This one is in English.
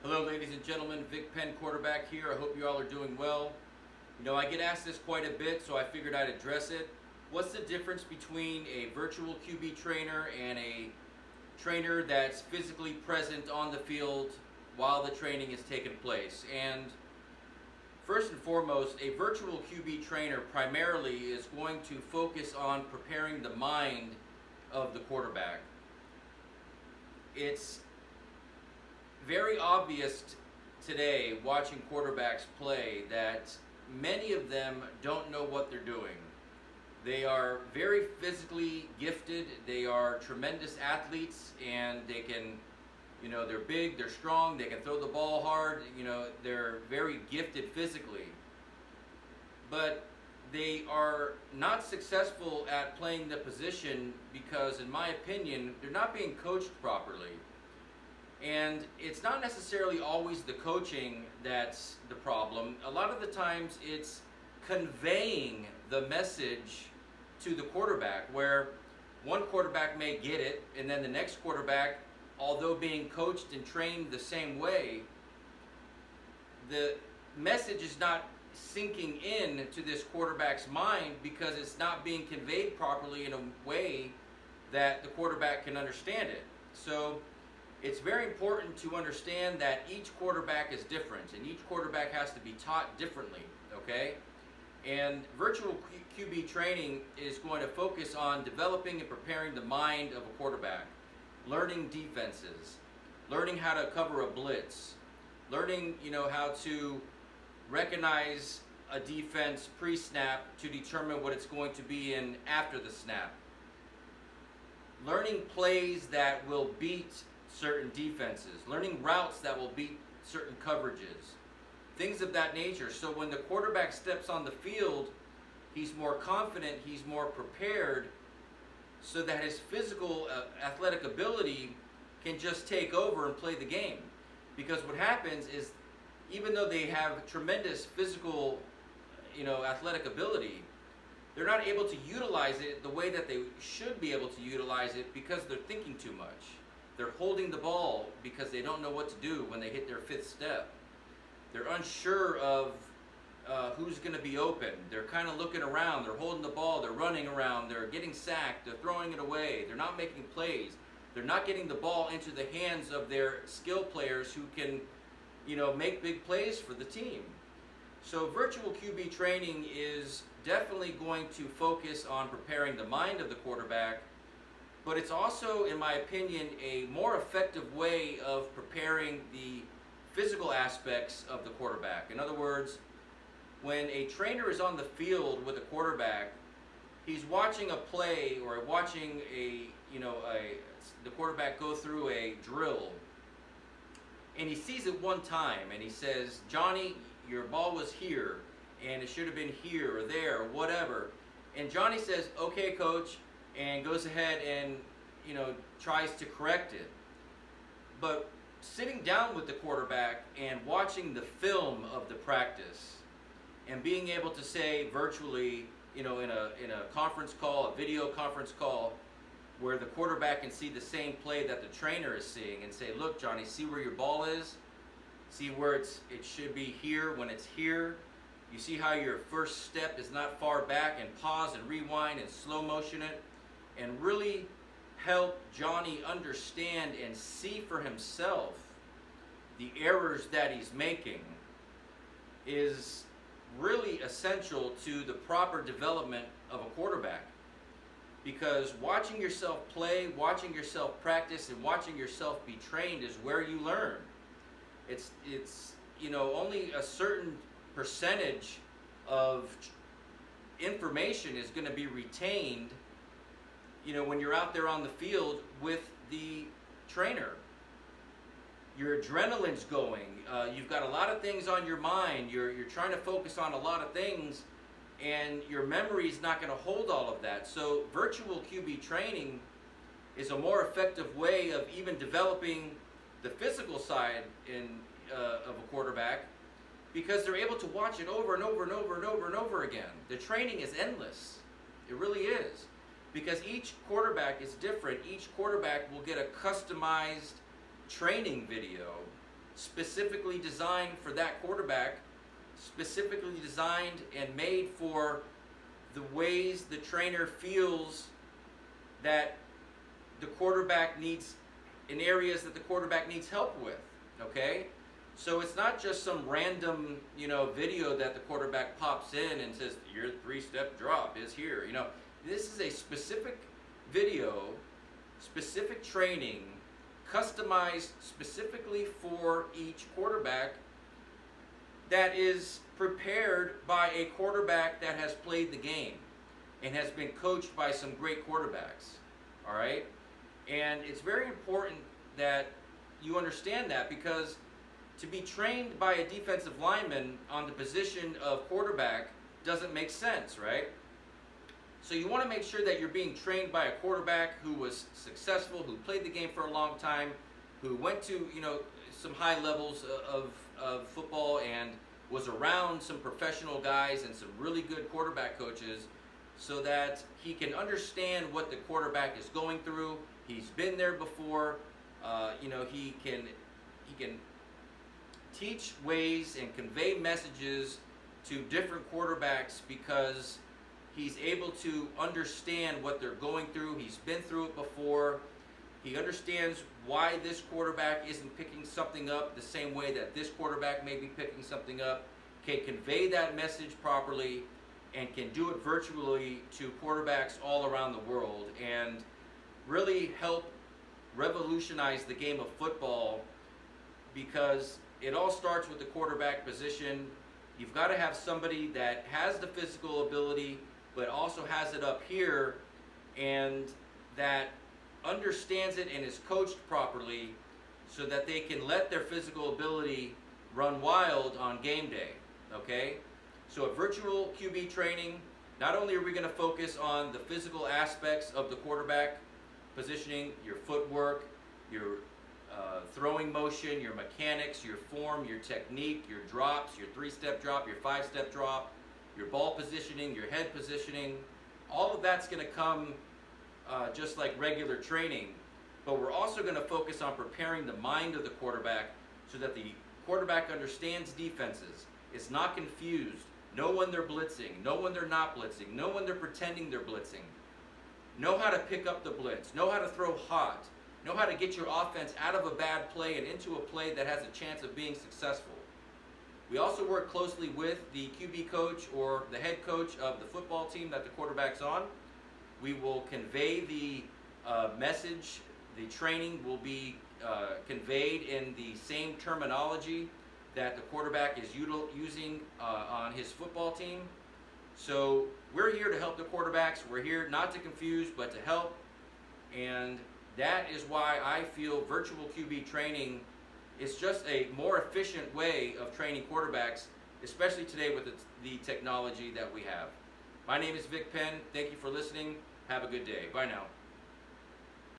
Hello, ladies and gentlemen. Vic Penn, quarterback here. I hope you all are doing well. You know, I get asked this quite a bit, so I figured I'd address it. What's the difference between a virtual QB trainer and a trainer that's physically present on the field while the training is taking place? And first and foremost, a virtual QB trainer primarily is going to focus on preparing the mind of the quarterback. It's very obvious today, watching quarterbacks play, that many of them don't know what they're doing. They are very physically gifted. They are tremendous athletes, and they can, they're big, they're strong, they can throw the ball hard, they're very gifted physically. But they are not successful at playing the position because, in my opinion, they're not being coached properly. And it's not necessarily always the coaching that's the problem. A lot of the times it's conveying the message to the quarterback, where one quarterback may get it, and then the next quarterback, although being coached and trained the same way, the message is not sinking in to this quarterback's mind because it's not being conveyed properly in a way that the quarterback can understand it. So it's very important to understand that each quarterback is different, and each quarterback has to be taught differently, okay? And virtual QB training is going to focus on developing and preparing the mind of a quarterback, learning defenses, learning how to cover a blitz, learning, how to recognize a defense pre-snap to determine what it's going to be in after the snap, learning plays that will beat certain defenses, learning routes that will beat certain coverages, things of that nature. So when the quarterback steps on the field, he's more confident, he's more prepared, so that his physical athletic ability can just take over and play the game. Because what happens is, even though they have tremendous physical, athletic ability, they're not able to utilize it the way that they should be able to utilize it because they're thinking too much. They're holding the ball because they don't know what to do when they hit their fifth step. They're unsure of who's going to be open. They're kind of looking around. They're holding the ball. They're running around. They're getting sacked. They're throwing it away. They're not making plays. They're not getting the ball into the hands of their skill players who can, make big plays for the team. So virtual QB training is definitely going to focus on preparing the mind of the quarterback, but it's also, in my opinion, a more effective way of preparing the physical aspects of the quarterback. In other words, when a trainer is on the field with a quarterback, he's watching a play or watching the quarterback go through a drill, and he sees it one time and he says, "Johnny, your ball was here and it should have been here or there or whatever." And Johnny says, "Okay, coach," and goes ahead and tries to correct it. But sitting down with the quarterback and watching the film of the practice and being able to say virtually, in a conference call, a video conference call, where the quarterback can see the same play that the trainer is seeing and say, "Look, Johnny, see where your ball is? See where it should be here when it's here? You see how your first step is not far back?" And pause and rewind and slow motion it, and really help Johnny understand and see for himself the errors that he's making, is really essential to the proper development of a quarterback. Because watching yourself play, watching yourself practice, and watching yourself be trained is where you learn. It's only a certain percentage of information is going to be retained when you're out there on the field with the trainer. Your adrenaline's going. You've got a lot of things on your mind. You're trying to focus on a lot of things, and your memory is not going to hold all of that. So virtual QB training is a more effective way of even developing the physical side of a quarterback, because they're able to watch it over and over and over and over and over again. The training is endless. It really is. Because each quarterback is different. Each quarterback will get a customized training video specifically designed for that quarterback, specifically designed and made for the ways the trainer feels that the quarterback needs, in areas that the quarterback needs help with, okay? So it's not just some random, video that the quarterback pops in and says, your 3-step drop is here. This is a specific video, specific training, customized specifically for each quarterback, that is prepared by a quarterback that has played the game and has been coached by some great quarterbacks, all right? And it's very important that you understand that, because to be trained by a defensive lineman on the position of quarterback doesn't make sense, right? So you want to make sure that you're being trained by a quarterback who was successful, who played the game for a long time, who went to, some high levels of football and was around some professional guys and some really good quarterback coaches, so that he can understand what the quarterback is going through. He's been there before. He can teach ways and convey messages to different quarterbacks, because he's able to understand what they're going through. He's been through it before. He understands why this quarterback isn't picking something up the same way that this quarterback may be picking something up, can convey that message properly, and can do it virtually to quarterbacks all around the world, and really help revolutionize the game of football, because it all starts with the quarterback position. You've got to have somebody that has the physical ability, but also has it up here, and that understands it and is coached properly, so that they can let their physical ability run wild on game day, okay? So at virtual QB training, not only are we going to focus on the physical aspects of the quarterback positioning, your footwork, your throwing motion, your mechanics, your form, your technique, your drops, your 3-step drop, your 5-step drop, your ball positioning, your head positioning. All of that's going to come just like regular training, but we're also going to focus on preparing the mind of the quarterback, so that the quarterback understands defenses, is not confused, know when they're blitzing, know when they're not blitzing, know when they're pretending they're blitzing, know how to pick up the blitz, know how to throw hot, know how to get your offense out of a bad play and into a play that has a chance of being successful. We also work closely with the QB coach or the head coach of the football team that the quarterback's on. We will convey the message. The training will be conveyed in the same terminology that the quarterback is using on his football team. So we're here to help the quarterbacks. We're here not to confuse, but to help. And that is why I feel virtual QB training is just a more efficient way of training quarterbacks, especially today with the technology that we have. My name is Vic Penn. Thank you for listening. Have a good day. Bye now.